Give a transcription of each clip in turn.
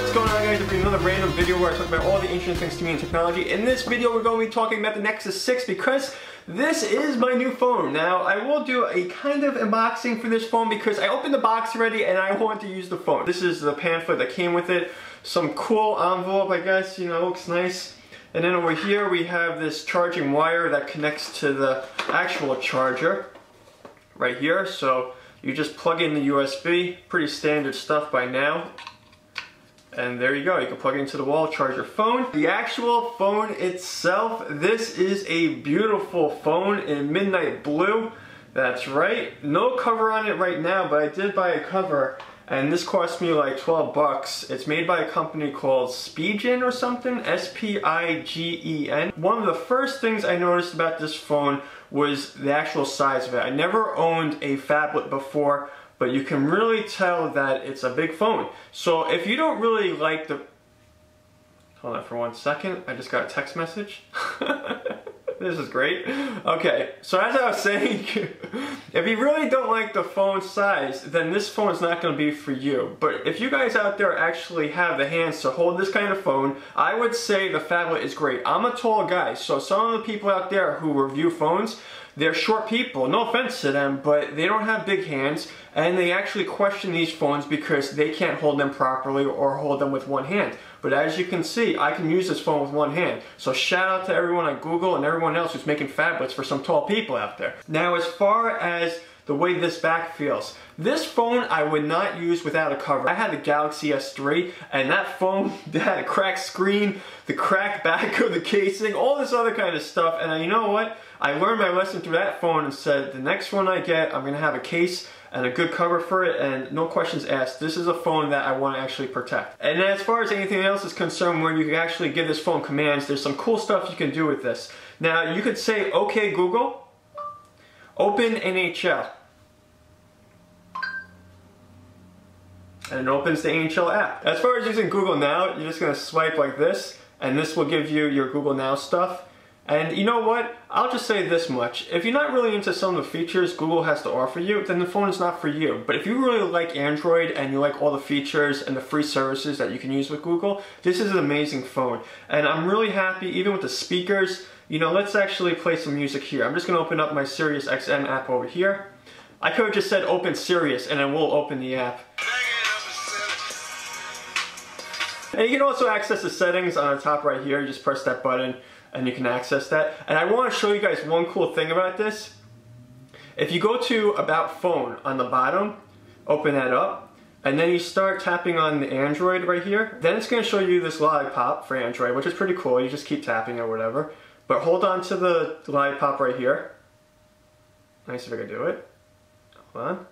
What's going on, guys? It's another random video where I talk about all the interesting things to me in technology. In this video we're going to be talking about the Nexus 6 because this is my new phone. Now I will do a kind of unboxing for this phone because I opened the box already and I want to use the phone. This is the pamphlet that came with it. Some cool envelope, I guess, you know, looks nice. And then over here we have this charging wire that connects to the actual charger right here. So you just plug in the USB, pretty standard stuff by now. And there you go, you can plug it into the wall, charge your phone. The actual phone itself, this is a beautiful phone in midnight blue. That's right, no cover on it right now, but I did buy a cover and this cost me like 12 bucks. It's made by a company called Spigen or something, S-P-I-G-E-N. One of the first things I noticed about this phone was the actual size of it. I never owned a phablet before, but you can really tell that it's a big phone. So if you don't really like the... Hold on for 1 second, I just got a text message. This is great. Okay, so as I was saying, if you really don't like the phone size, then this phone is not going to be for you. But if you guys out there actually have the hands to hold this kind of phone, I would say the phablet is great. I'm a tall guy, so some of the people out there who review phones, they're short people, no offense to them, but they don't have big hands and they actually question these phones because they can't hold them properly or hold them with one hand. But as you can see, I can use this phone with one hand. So shout out to everyone on Google and everyone else who's making phablets for some tall people out there. Now as far as the way this back feels, this phone I would not use without a cover. I had the Galaxy S3 and that phone had a cracked screen, the cracked back of the casing, all this other kind of stuff, and you know what? I learned my lesson through that phone and said the next one I get, I'm going to have a case and a good cover for it, and no questions asked. This is a phone that I want to actually protect. And as far as anything else is concerned, where you can actually give this phone commands, there's some cool stuff you can do with this. Now you could say, okay Google, open NHL. And it opens the NHL app. As far as using Google Now, you're just going to swipe like this, and this will give you your Google Now stuff. And you know what? I'll just say this much. If you're not really into some of the features Google has to offer you, then the phone is not for you. But if you really like Android and you like all the features and the free services that you can use with Google, this is an amazing phone. And I'm really happy, even with the speakers. You know, let's actually play some music here. I'm just going to open up my Sirius XM app over here. I could have just said open Sirius and it will open the app. And you can also access the settings on the top right here. You just press that button and you can access that. And I want to show you guys one cool thing about this. If you go to About Phone on the bottom, open that up, and then you start tapping on the Android right here, then it's going to show you this lollipop for Android, which is pretty cool. You just keep tapping or whatever. But hold on to the lollipop right here. Let me see if I can do it. Hold on.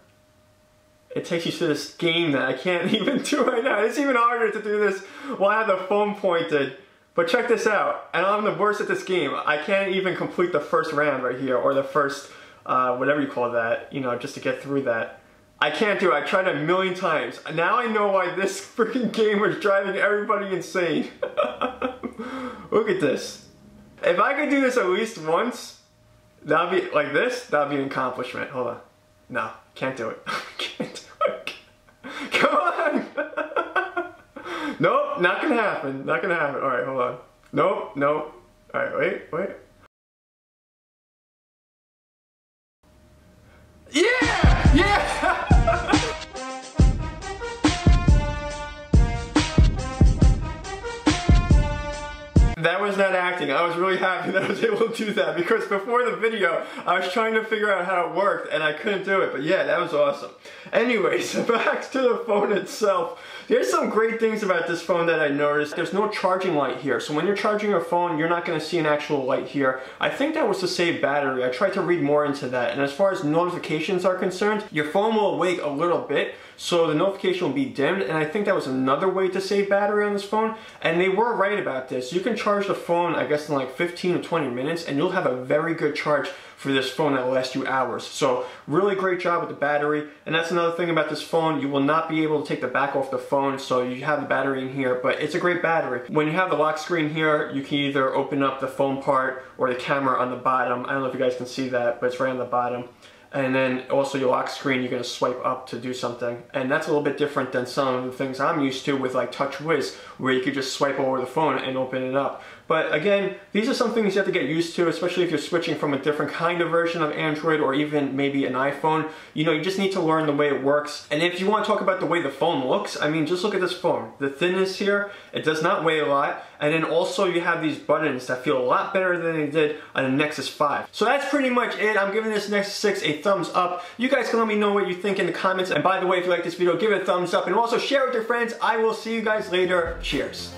It takes you to this game that I can't even do right now. It's even harder to do this while I have the phone pointed. But check this out, and I'm the worst at this game. I can't even complete the first round right here, or the first, whatever you call that, you know, just to get through that. I can't do it. I tried 1,000,000 times. Now I know why this freaking game was driving everybody insane. Look at this. If I could do this at least once, that'd be, like this, that'd be an accomplishment. Hold on. No, can't do it. Can't do it. Come on! Nope, not gonna happen. Not gonna happen. Alright, hold on. Nope, nope. Alright, wait. Yeah! Yeah! That was not acting. I was really happy that I was able to do that because before the video I was trying to figure out how it worked and I couldn't do it, but yeah, that was awesome. Anyways, back to the phone itself. There's some great things about this phone that I noticed. There's no charging light here, so when you're charging your phone you're not going to see an actual light here. I think that was to save battery. I tried to read more into that, and as far as notifications are concerned, your phone will wake a little bit, so the notification will be dimmed, and I think that was another way to save battery on this phone, and they were right about this. You can charge the phone, I guess, in like 15 to 20 minutes, and you'll have a very good charge for this phone that will last you hours. So really great job with the battery. And that's another thing about this phone, you will not be able to take the back off the phone, so you have the battery in here, but it's a great battery. When you have the lock screen here, you can either open up the phone part or the camera on the bottom. I don't know if you guys can see that, but it's right on the bottom. and then also your lock screen, you're gonna swipe up to do something. And that's a little bit different than some of the things I'm used to with like TouchWiz, where you could just swipe over the phone and open it up. But again, these are some things you have to get used to, especially if you're switching from a different kind of version of Android or even maybe an iPhone. You know, you just need to learn the way it works. And if you want to talk about the way the phone looks, I mean, just look at this phone. The thinness here, it does not weigh a lot. And then also you have these buttons that feel a lot better than they did on the Nexus 5. So that's pretty much it. I'm giving this Nexus 6 a thumbs up. You guys can let me know what you think in the comments. And by the way, if you like this video, give it a thumbs up and also share it with your friends. I will see you guys later. Cheers.